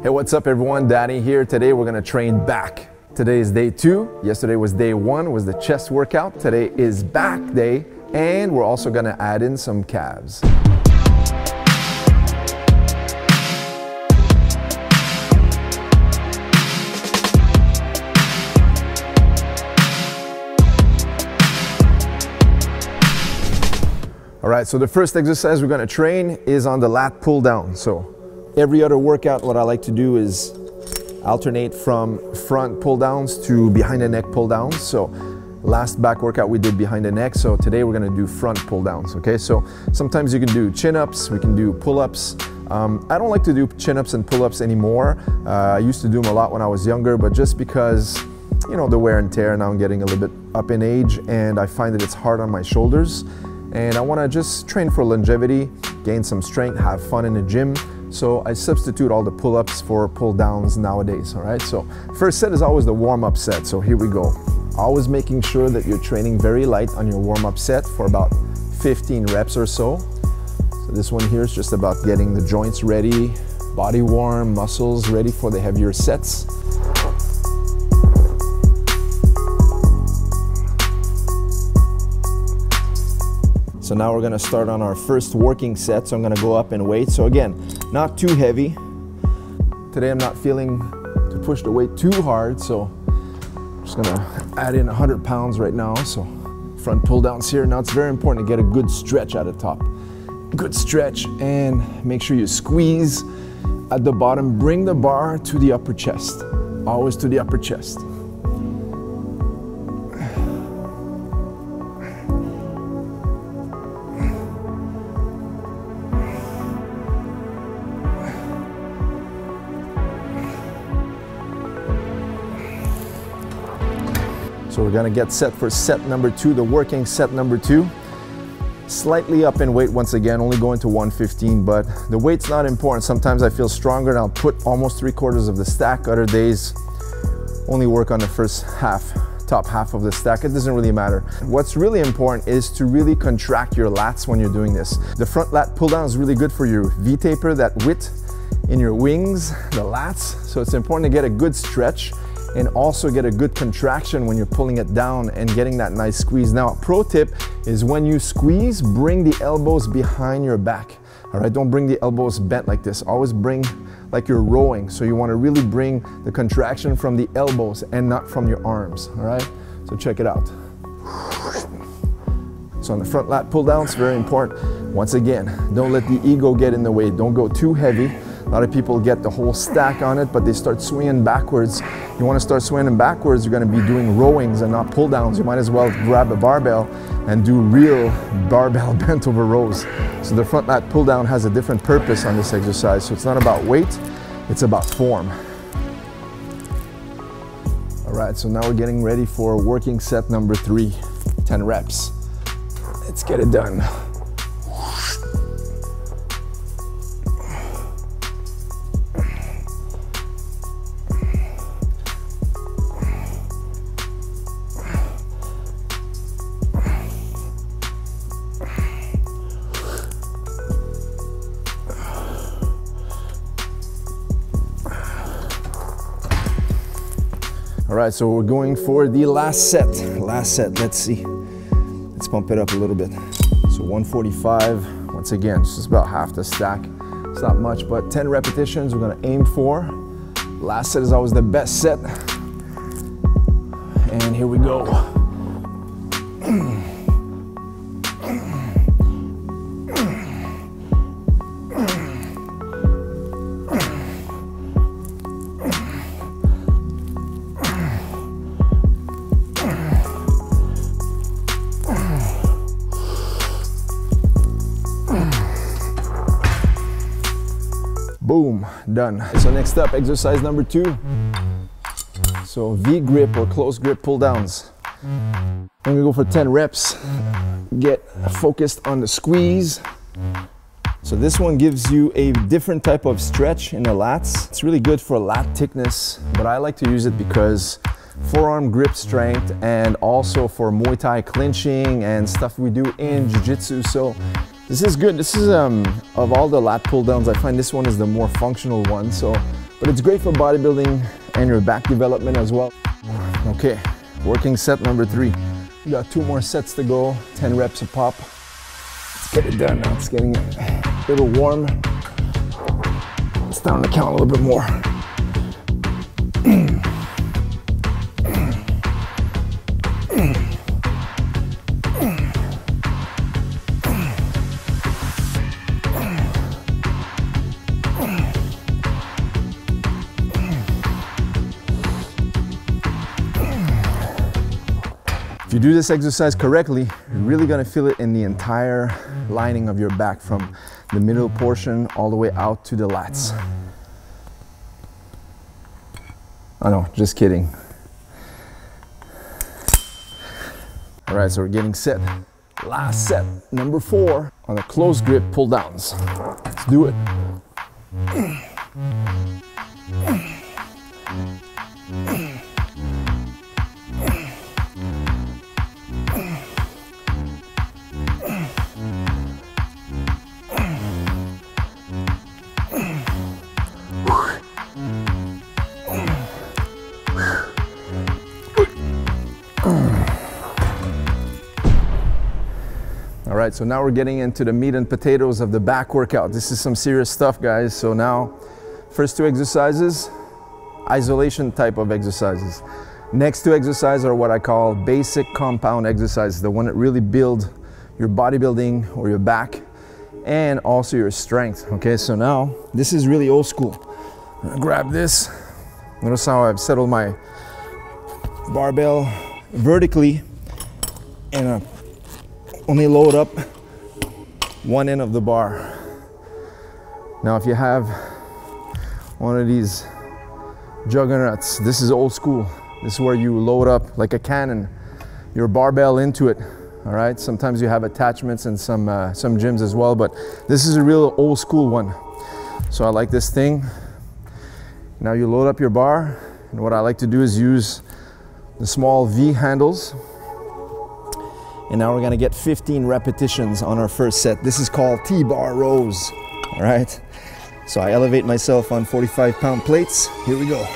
Hey, what's up everyone? Danny here. Today we're gonna train back. Today is day 2. Yesterday was day 1, was the chest workout. Today is back day, and we're also gonna add in some calves. All right, so the first exercise we're gonna train is on the lat pull down. So every other workout, what I like to do is alternate from front pull downs to behind the neck pull downs. So last back workout we did behind the neck. So today we're gonna do front pull downs, okay? So sometimes you can do chin ups, we can do pull ups. I don't like to do chin ups and pull ups anymore. I used to do them a lot when I was younger, but just because, you know, the wear and tear, now I'm getting a little bit up in age and I find that it's hard on my shoulders. And I wanna just train for longevity, gain some strength, have fun in the gym. So I substitute all the pull-ups for pull-downs nowadays, all right? So first set is always the warm-up set, so here we go. Always making sure that you're training very light on your warm-up set for about 15 reps or so. So this one here is just about getting the joints ready, body warm, muscles ready for the heavier sets. So now we're gonna start on our first working set. So I'm gonna go up in weight. So again, not too heavy. Today I'm not feeling to push the weight too hard. So I'm just gonna add in 100 pounds right now. So front pull downs here. Now it's very important to get a good stretch at the top. Good stretch, and make sure you squeeze at the bottom. Bring the bar to the upper chest. Always to the upper chest. So we're gonna get set for set number 2, the working set number 2. Slightly up in weight once again, only going to 115, but the weight's not important. Sometimes I feel stronger and I'll put almost 3/4 of the stack. Other days, only work on the first half, top half of the stack. It doesn't really matter. What's really important is to really contract your lats when you're doing this. The front lat pull down is really good for your V-taper, that width in your wings, the lats. So it's important to get a good stretch and also get a good contraction when you're pulling it down and getting that nice squeeze. Now, a pro tip is when you squeeze, bring the elbows behind your back. All right, don't bring the elbows bent like this. Always bring like you're rowing. So you wanna really bring the contraction from the elbows and not from your arms, all right? So check it out. So on the front lat pull down, it's very important. Once again, don't let the ego get in the way. Don't go too heavy. A lot of people get the whole stack on it, but they start swinging backwards. You want to start swinging backwards, you're going to be doing rowings and not pull downs. You might as well grab a barbell and do real barbell bent over rows. So the front lat pull down has a different purpose on this exercise. So it's not about weight, it's about form. All right, so now we're getting ready for working set number 3, 10 reps. Let's get it done. All right, so we're going for the last set. Let's see. Let's pump it up a little bit. So 145, once again, it's just about half the stack. It's not much, but 10 repetitions we're gonna aim for. Last set is always the best set. And here we go. Boom, done. So next up, exercise number 2. So V grip or close grip pull downs. I'm gonna go for 10 reps. Get focused on the squeeze. So this one gives you a different type of stretch in the lats. It's really good for lat thickness, but I like to use it because forearm grip strength and also for Muay Thai clinching and stuff we do in Jiu-Jitsu. So this is good. This is, of all the lat pull downs, I find this one is the more functional one. So, but it's great for bodybuilding and your back development as well. Okay, working set number 3. We got 2 more sets to go, 10 reps a pop. Let's get it done now. It's getting a little warm. It's time to count a little bit more. If you do this exercise correctly, you're really gonna feel it in the entire lining of your back, from the middle portion all the way out to the lats. Oh no, just kidding. All right, so we're getting set. Last set, number 4, on the close grip pull downs. Let's do it. All right, so now we're getting into the meat and potatoes of the back workout. This is some serious stuff, guys. So now, first 2 exercises, isolation type of exercises. Next 2 exercises are what I call basic compound exercises, the one that really build your bodybuilding or your back and also your strength. Okay, so now this is really old school. I'm gonna grab this. Notice how I've settled my barbell vertically and only load up one end of the bar. Now if you have one of these juggernauts, this is old school. This is where you load up like a cannon your barbell into it. All right, sometimes you have attachments in some gyms as well, but this is a real old school one. So I like this thing. Now you load up your bar, and what I like to do is use the small V handles. And now we're gonna get 15 repetitions on our first set. This is called T-bar rows, all right? So I elevate myself on 45-pound plates. Here we go.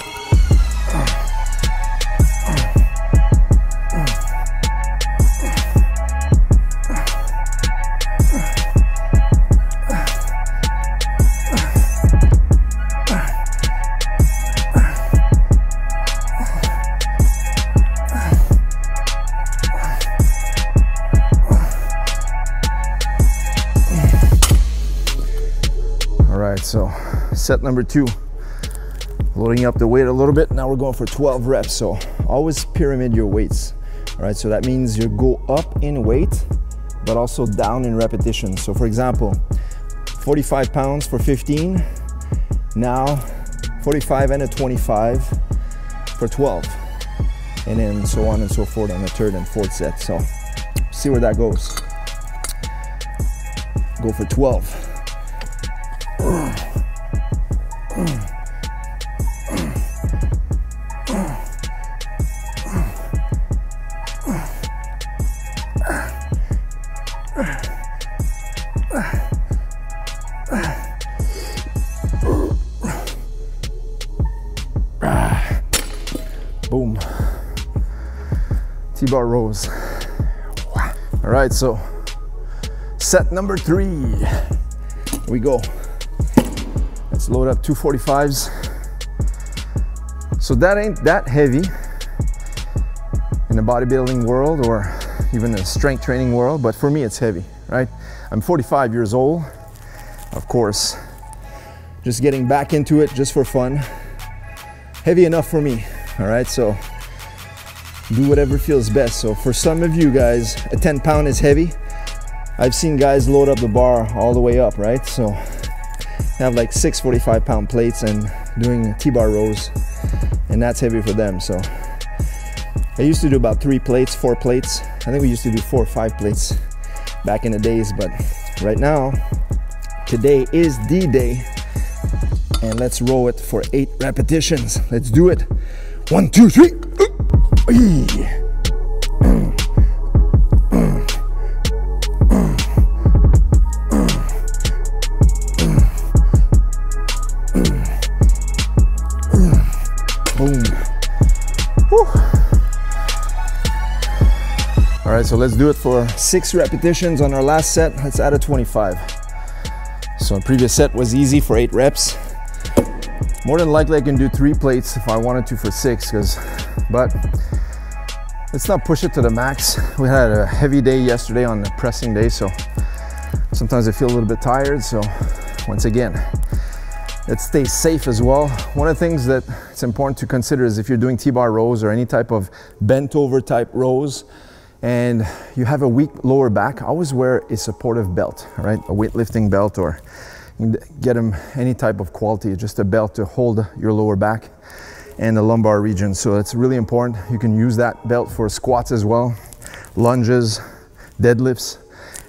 So set number 2, loading up the weight a little bit. Now we're going for 12 reps. So always pyramid your weights. All right, so that means you go up in weight, but also down in repetitions. So for example, 45 pounds for 15, now 45 and a 25 for 12. And then so on and so forth on the 3rd and 4th set. So see where that goes. Go for 12. Boom. T-bar rows. All right, so set number 3. Here we go. Let's load up 2 45s. So that ain't that heavy in the bodybuilding world or even the strength training world, but for me it's heavy, right? I'm 45 years old, of course, just getting back into it just for fun. Heavy enough for me, all right? So do whatever feels best. So for some of you guys, a 10-pound is heavy. I've seen guys load up the bar all the way up, right? So have like 6 45-pound plates and doing T-bar rows, and that's heavy for them. So I used to do about 3 plates, 4 plates. I think we used to do 4 or 5 plates back in the days, but right now, today is the day, and let's roll it for 8 repetitions. Let's do it. 1, 2, 3. Boom. Whew. All right, so let's do it for 6 repetitions on our last set. Let's add a 25. So the previous set was easy for 8 reps. More than likely I can do 3 plates if I wanted to for 6, but let's not push it to the max. We had a heavy day yesterday on the pressing day, so sometimes I feel a little bit tired. So once again, let's stay safe as well. One of the things that it's important to consider is if you're doing T-bar rows or any type of bent over type rows and you have a weak lower back, always wear a supportive belt, all right? A weightlifting belt, or you can get them any type of quality, just a belt to hold your lower back and the lumbar region. So that's really important. You can use that belt for squats as well, lunges, deadlifts,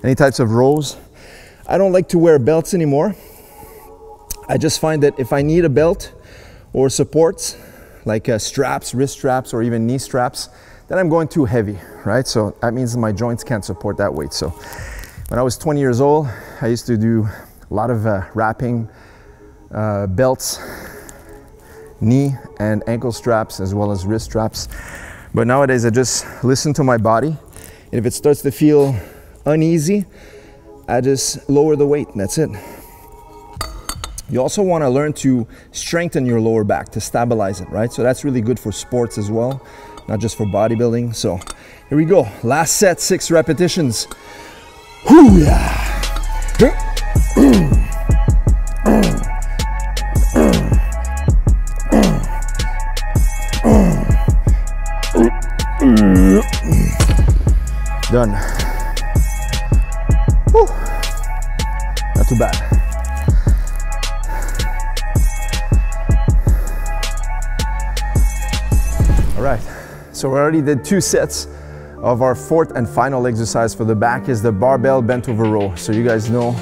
any types of rows. I don't like to wear belts anymore. I just find that if I need a belt or supports, like straps, wrist straps, or even knee straps, then I'm going too heavy, right? So that means my joints can't support that weight. So when I was 20 years old, I used to do a lot of wrapping, belts, knee and ankle straps, as well as wrist straps. But nowadays I just listen to my body. And if it starts to feel uneasy, I just lower the weight, and that's it. You also want to learn to strengthen your lower back to stabilize it, right? So that's really good for sports as well, not just for bodybuilding. So here we go. Last set, 6 repetitions. Hoo-yah! Done. Whew. Not too bad. All right, so we already did 2 sets of our 4th and final exercise for the back is the barbell bent over row. So you guys know,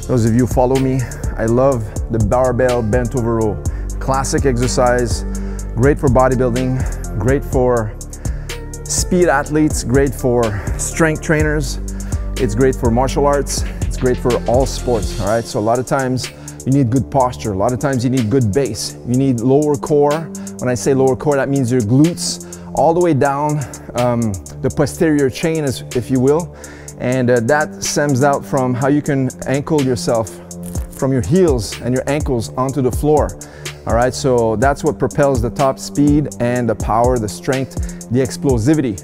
those of you who follow me, I love the barbell bent over row. Classic exercise, great for bodybuilding, great for speed athletes, great for strength trainers, it's great for martial arts, it's great for all sports, all right? So a lot of times you need good posture, a lot of times you need good base, you need lower core. When I say lower core, that means your glutes all the way down the posterior chain, if you will, and that stems out from how you can ankle yourself from your heels and your ankles onto the floor. All right, so that's what propels the top speed and the power, the strength, the explosivity.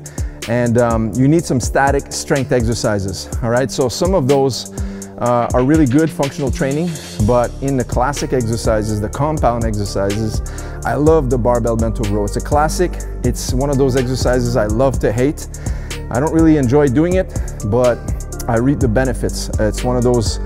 And you need some static strength exercises. All right, so some of those are really good functional training, but in the classic exercises, the compound exercises, I love the barbell bent over row. It's a classic. It's one of those exercises I love to hate. I don't really enjoy doing it, but I reap the benefits. It's one of those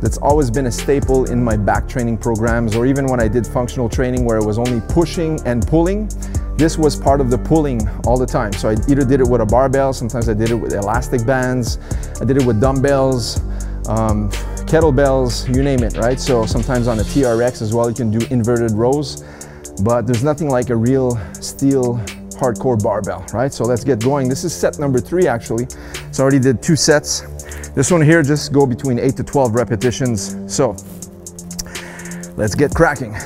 that's always been a staple in my back training programs, or even when I did functional training where it was only pushing and pulling. This was part of the pulling all the time. So I either did it with a barbell, sometimes I did it with elastic bands, I did it with dumbbells, kettlebells, you name it, right? So sometimes on a TRX as well, you can do inverted rows, but there's nothing like a real steel hardcore barbell, right? So let's get going. This is set number 3 actually. So I already did 2 sets. This one here, just go between 8 to 12 repetitions. So let's get cracking.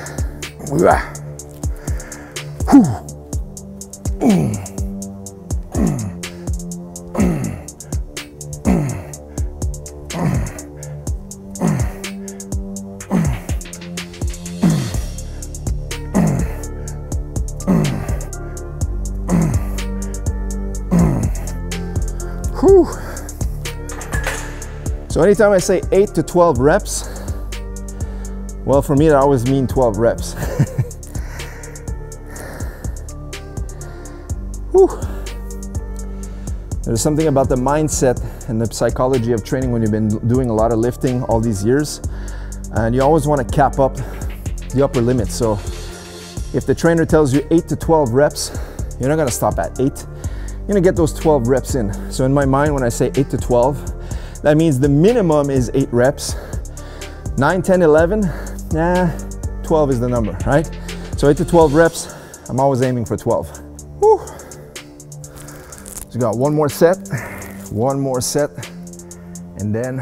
So anytime I say 8 to 12 reps, well, for me, that always means 12 reps. There's something about the mindset and the psychology of training when you've been doing a lot of lifting all these years, and you always want to cap up the upper limit. So if the trainer tells you 8 to 12 reps, you're not going to stop at 8. You're going to get those 12 reps in. So in my mind, when I say 8 to 12, that means the minimum is 8 reps. 9, 10, 11, 12 is the number, right? So 8 to 12 reps, I'm always aiming for 12. Woo. So we got one more set, and then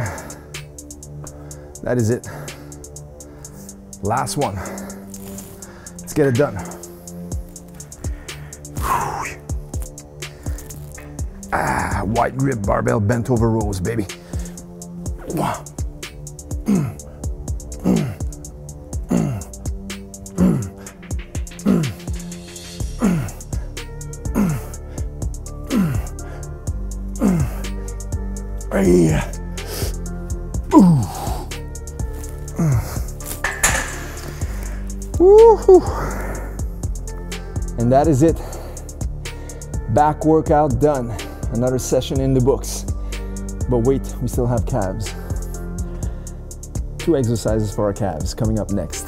that is it. Last one. Let's get it done. that wide grip barbell bent over rows, baby. And that is it. Back workout done. Another session in the books. But wait, we still have calves. 2 exercises for our calves coming up next.